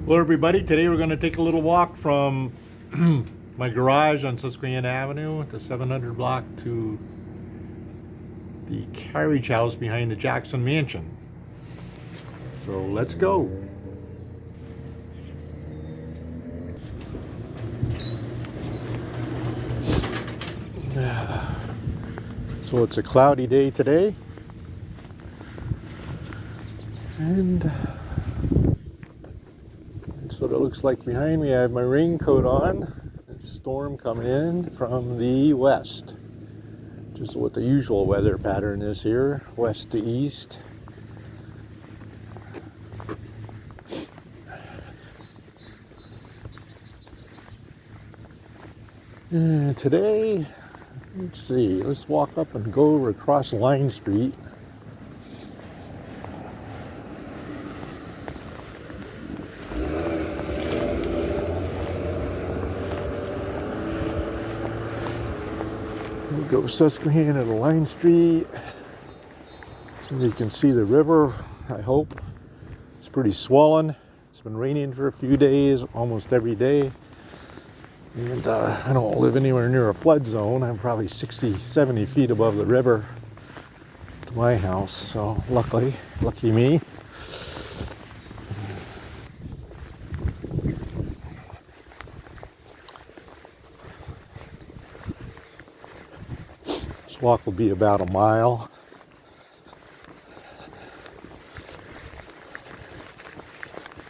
Hello everybody, today we're going to take a little walk from my garage on Susquehanna Avenue, the 700 block, to the carriage house behind the Jackson Mansion. So let's go. So it's a cloudy day today, and that's what it looks like behind me. I have my raincoat on. It's storm coming in from the west. Just what the usual weather pattern is here, west to east. And today, let's see, let's walk up and go over across Line Street. We'll go Susquehanna to Line Street. And you can see the river, I hope. It's pretty swollen. It's been raining for a few days, almost every day. And I don't live anywhere near a flood zone. I'm probably 60, 70 feet above the river to my house. So lucky me. This walk will be about a mile.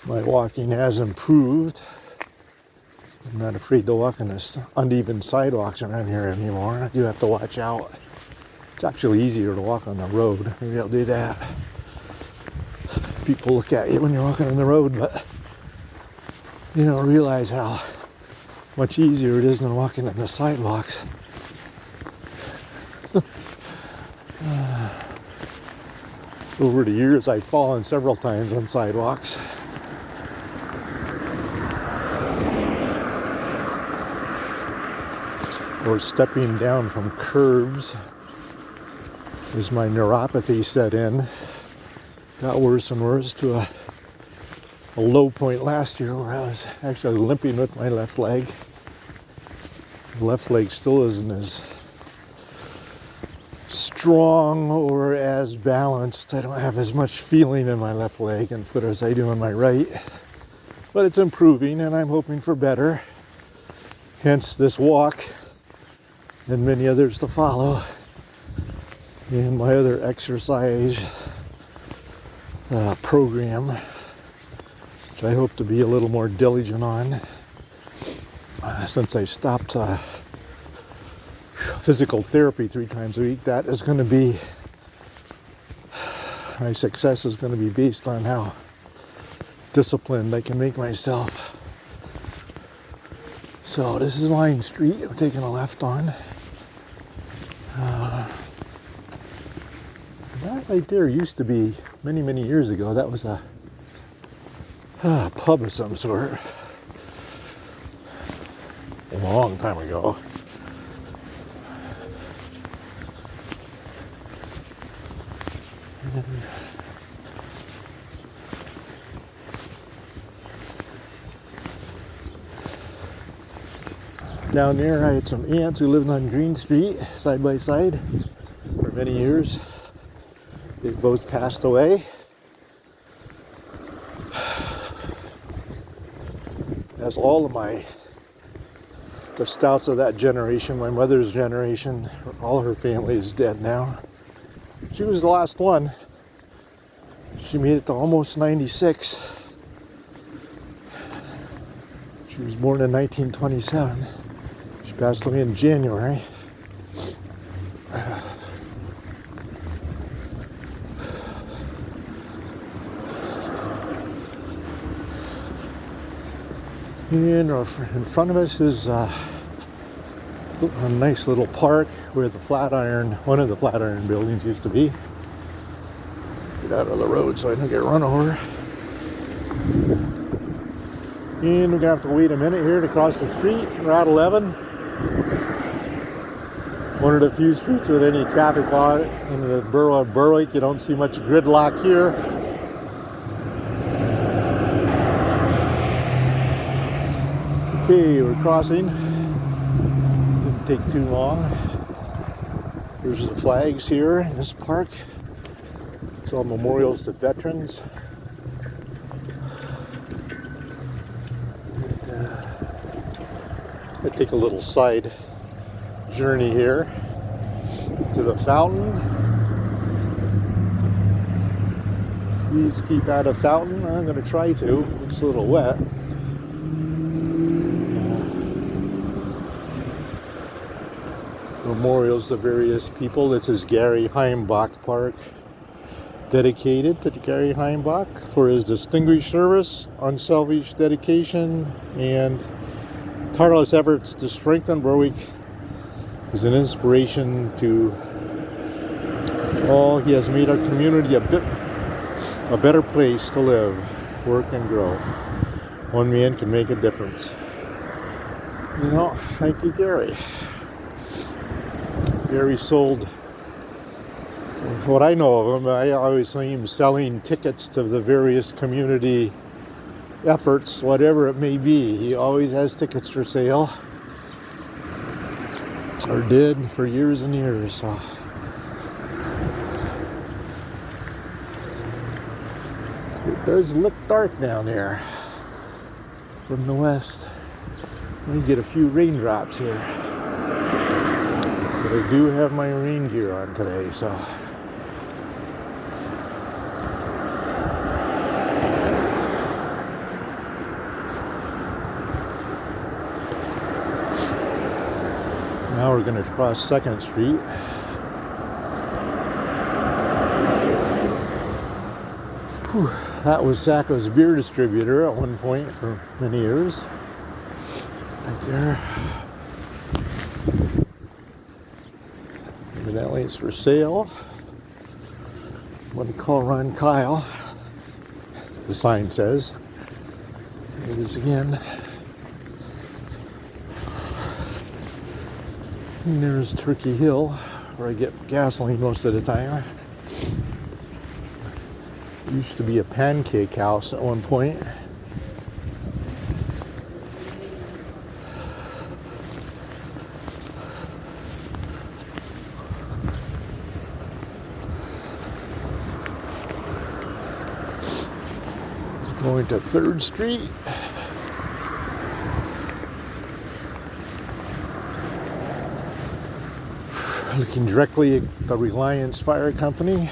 My walking has improved. I'm not afraid to walk on this uneven sidewalks around here anymore. I do have to watch out. It's actually easier to walk on the road. Maybe I'll do that. People look at you when you're walking on the road, but you don't realize how much easier it is than walking on the sidewalks. Over the years, I've fallen several times on sidewalks. Or stepping down from curbs as my neuropathy set in. Got worse and worse to a low point last year where I was actually limping with my left leg. The left leg still isn't as strong or as balanced. I don't have as much feeling in my left leg and foot as I do in my right. But it's improving and I'm hoping for better. Hence this walk. And many others to follow in my other exercise program, which I hope to be a little more diligent on since I stopped physical therapy 3 times a week. That is going to be, my success is going to be based on how disciplined I can make myself. So this is Line Street. We're taking a left on. That right there used to be, many years ago, that was a pub of some sort. A long time ago. Down there I had some aunts who lived on Green Street side by side for many years. They both passed away. As all of the stouts of that generation, my mother's generation, all her family is dead now. She was the last one. She made it to almost 96. She was born in 1927. She passed away in January. And in front of us is a nice little park where one of the Flatiron buildings used to be. Get out of the road so I don't get run over. And we're going to have to wait a minute here to cross the street. We're at 11. One of the few streets with any traffic on it. In the borough of Berwick, you don't see much gridlock here. Okay, we're crossing. Didn't take too long. There's the flags here in this park. It's all memorials to veterans. I take a little side journey here to the fountain. Please keep out of fountain. I'm going to try to. It's a little wet. Memorials to various people. This is Gary Heimbach Park, dedicated to Gary Heimbach for his distinguished service, unselfish dedication, and tireless efforts to strengthen Berwick. Is an inspiration to all. He has made our community a better place to live, work, and grow. One man can make a difference. You know, thank you, Gary. Gary sold, what I know of him, I always see him selling tickets to the various community efforts, whatever it may be. He always has tickets for sale, or did for years and years. So it does look dark down there from the west. We get a few raindrops here. But I do have my rain gear on today, so. Now we're going to cross 2nd Street. Whew. That was Sacco's beer distributor at one point for many years. Right there. Evidently it's for sale. One call Ron Kyle. The sign says. It is again. And there's Turkey Hill, where I get gasoline most of the time. Used to be a pancake house at one point. Going to 3rd Street. Looking directly at the Reliance Fire Company.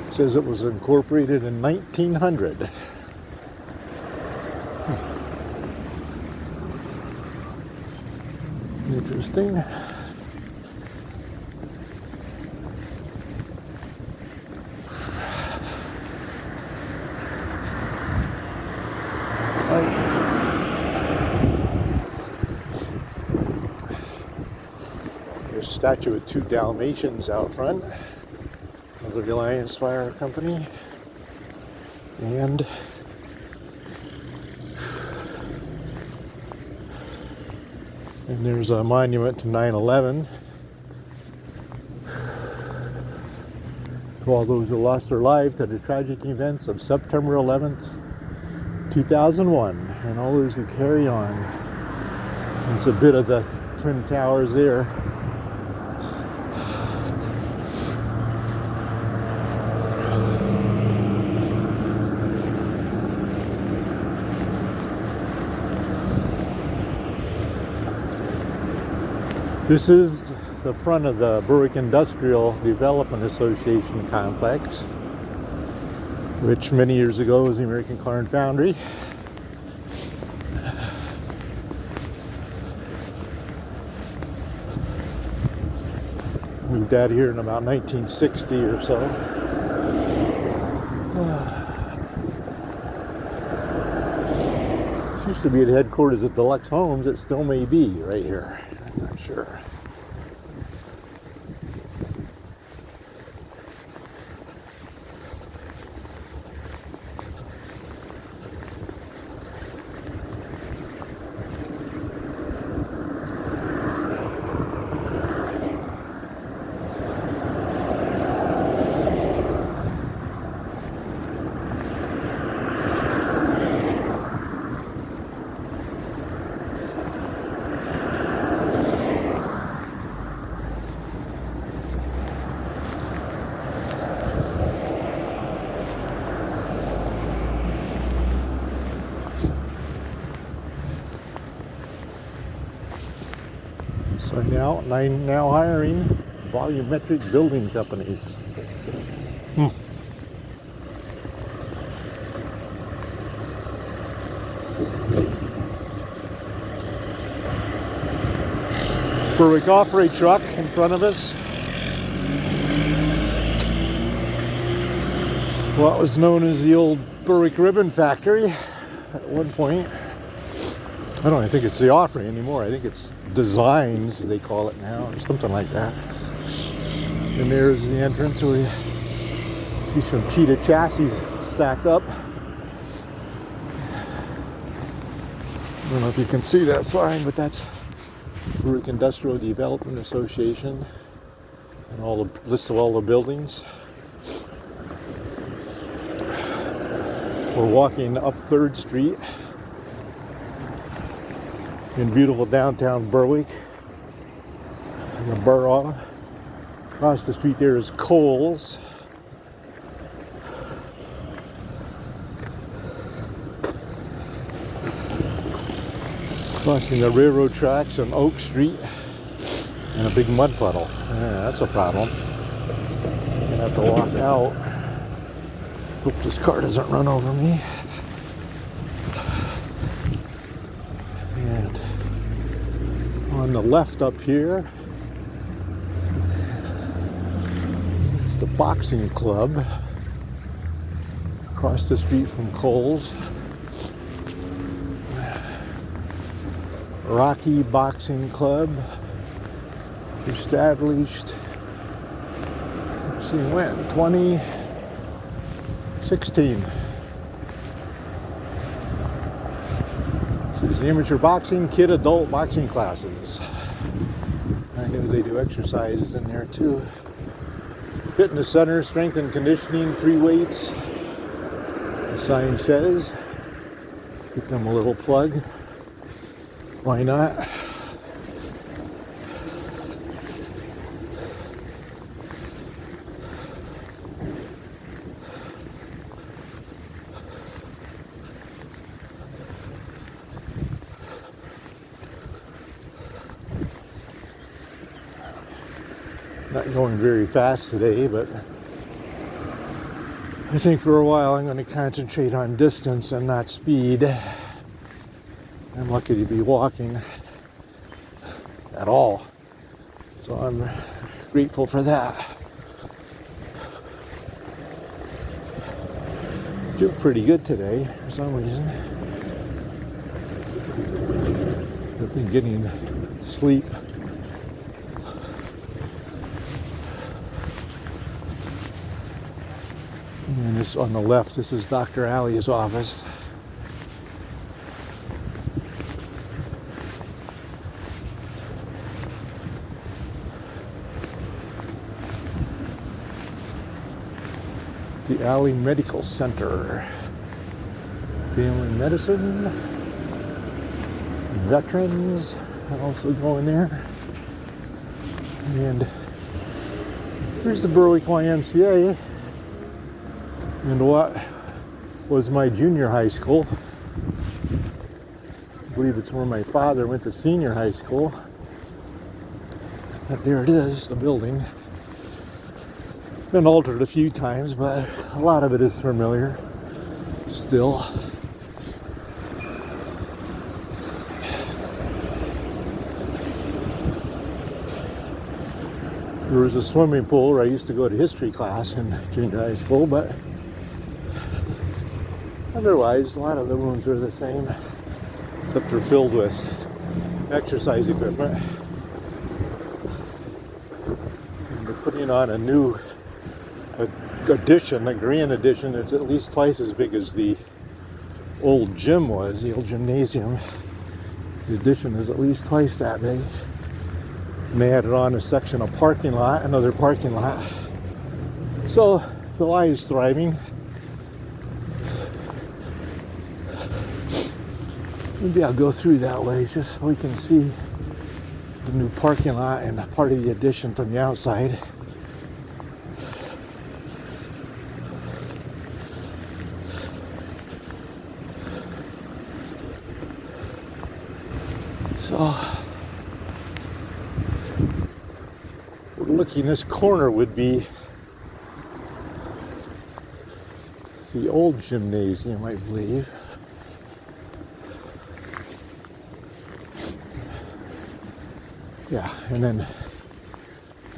It says it was incorporated in 1900. Interesting. There's a statue with 2 Dalmatians out front of the Reliance Fire Company. And there's a monument to 9/11. To all those who lost their lives to the tragic events of September 11th, 2001, and all those who carry on. It's a bit of the Twin Towers there. This is the front of the Berwick Industrial Development Association complex, which many years ago was the American Car and Foundry. Moved out here in about 1960 or so. This used to be the headquarters of Deluxe Homes. It still may be right here. I'm not sure. So now hiring volumetric building companies. Berwick off-road truck in front of us. What was known as the old Berwick Ribbon Factory at one point. I don't think it's the Offering anymore. I think it's Designs, they call it now, or something like that. And there's the entrance where you see some cheetah chassis stacked up. I don't know if you can see that sign, but that's Berwick Industrial Development Association, and all the list of all the buildings. We're walking up 3rd Street in beautiful downtown Berwick, in the borough. Across the street there is Kohl's. Crossing the railroad tracks on Oak Street, and a big mud puddle. Yeah, that's a problem. Gonna have to walk out. Hope this car doesn't run over me. And on the left up here is the boxing club. Across the street from Kohl's. Rocky Boxing Club, established, let's see when, 2016. This is the amateur boxing, kid adult boxing classes. I knew they do exercises in there too. Fitness center, strength and conditioning, free weights. The sign says, give them a little plug. Why not? Not going very fast today, but I think for a while I'm going to concentrate on distance and not speed. I'm lucky to be walking at all, so I'm grateful for that. I feel pretty good today for some reason. I've been getting sleep. And this on the left, this is Dr. Alley's office. The Alley Medical Center. Family medicine. Veterans also go in there. And here's the Berwick YMCA. And what was my junior high school. I believe it's where my father went to senior high school. But there it is, the building. Been altered a few times, but a lot of it is familiar still. There was a swimming pool where I used to go to history class in junior high school, but otherwise a lot of the rooms are the same, except they're filled with exercise equipment. And they're putting on a new addition, a grand addition. It's at least twice as big as the old gym was, the old gymnasium. The addition is at least twice that big. And they added on a section of parking lot, another parking lot. So the Y is thriving. Maybe I'll go through that way just so we can see the new parking lot and part of the addition from the outside. So overlooking this corner would be the old gymnasium, I believe. Yeah, and then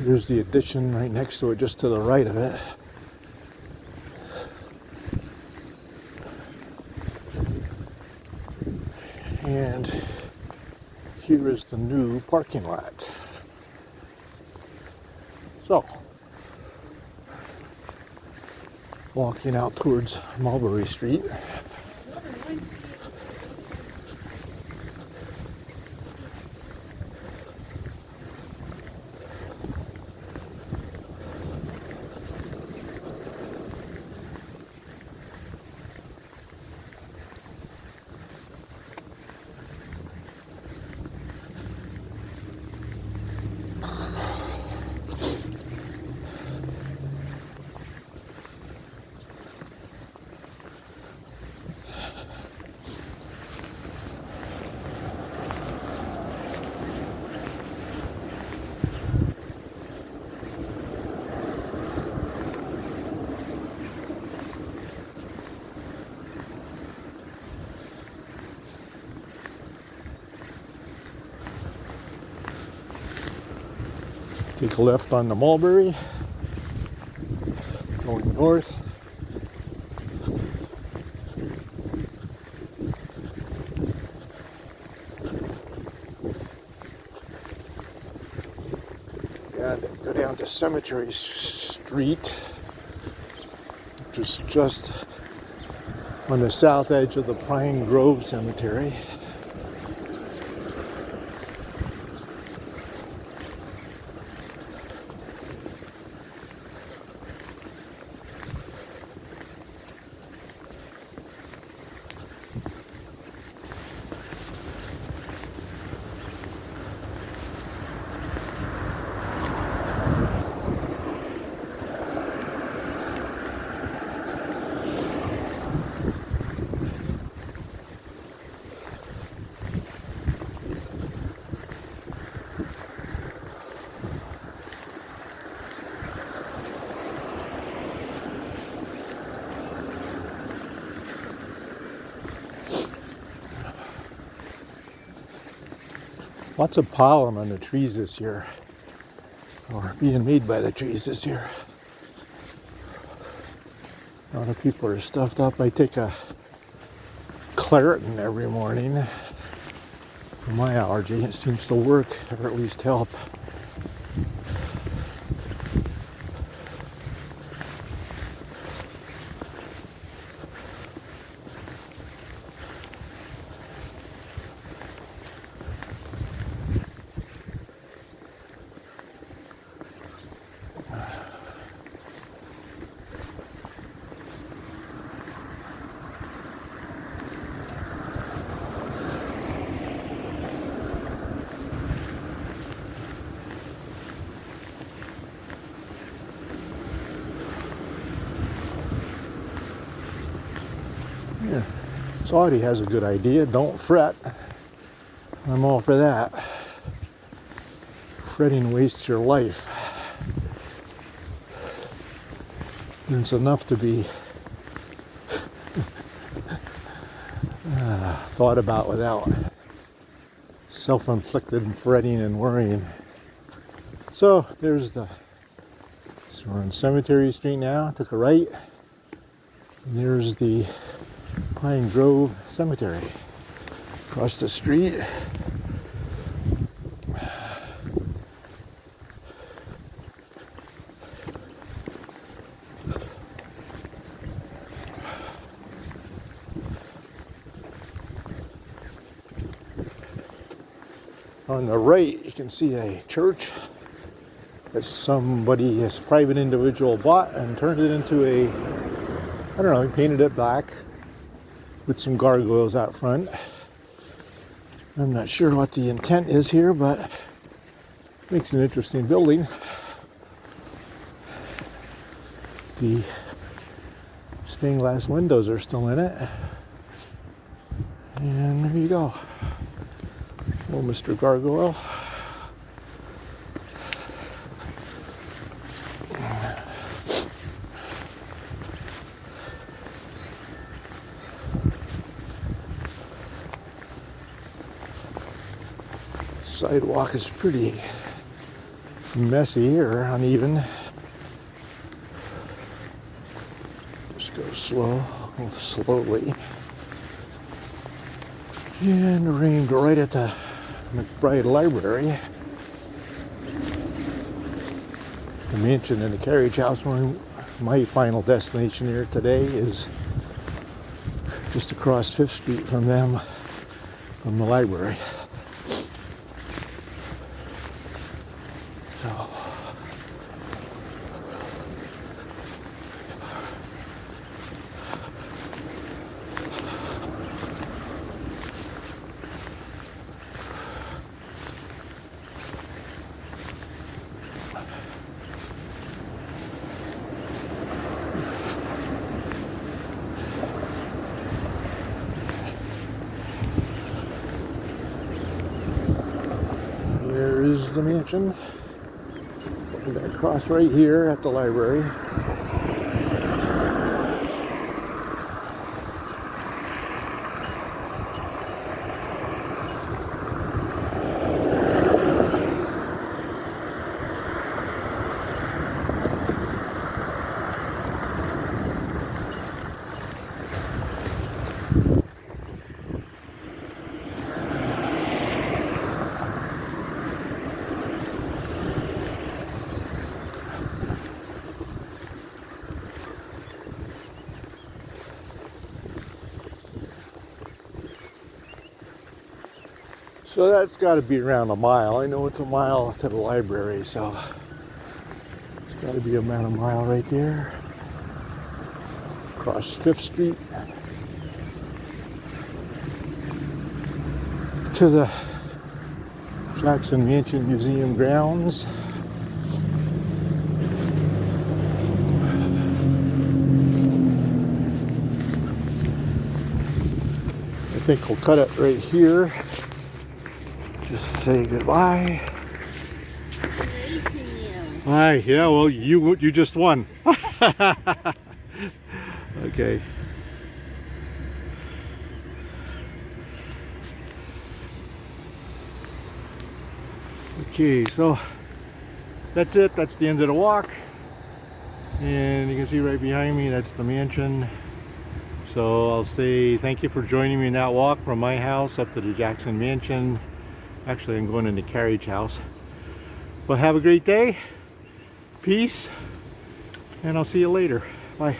there's the addition right next to it, just to the right of it. And here is the new parking lot. So, walking out towards Mulberry Street. Take a left on the Mulberry, going north. And go down to Cemetery Street, which is just on the south edge of the Pine Grove Cemetery. Lots of pollen on the trees this year, or being made by the trees this year. A lot of people are stuffed up. I take a Claritin every morning for my allergy. It seems to work, or at least help. Yeah. Saudi has a good idea. Don't fret. I'm all for that. Fretting wastes your life. It's enough to be thought about without self-inflicted fretting and worrying. So we're on Cemetery Street now. Took a right. And there's the Pine Grove Cemetery across the street. On the right, you can see a church that somebody, a private individual, bought and turned it into a, I don't know, he painted it black with some gargoyles out front. I'm not sure what the intent is here, but it makes an interesting building. The stained glass windows are still in it. And there you go. Oh, Mr. Gargoyle. Sidewalk is pretty messy here, uneven. Just go slowly. And aimed right at the McBride Library. The mansion and the carriage house. My final destination here today is just across 5th Street from them, from the library. So, there is the mansion. We're going to cross right here at the library. So that's got to be around a mile. I know it's a mile to the library, so it's got to be around a mile right there. Across 5th Street to the Jackson Mansion Museum grounds. I think we'll cut it right here. Just say goodbye. Racing you. Hi, yeah, well, you just won. Okay. Okay, so that's it. That's the end of the walk. And you can see right behind me, that's the mansion. So I'll say thank you for joining me in that walk from my house up to the Jackson Mansion. Actually, I'm going in the carriage house. But have a great day. Peace. And I'll see you later. Bye.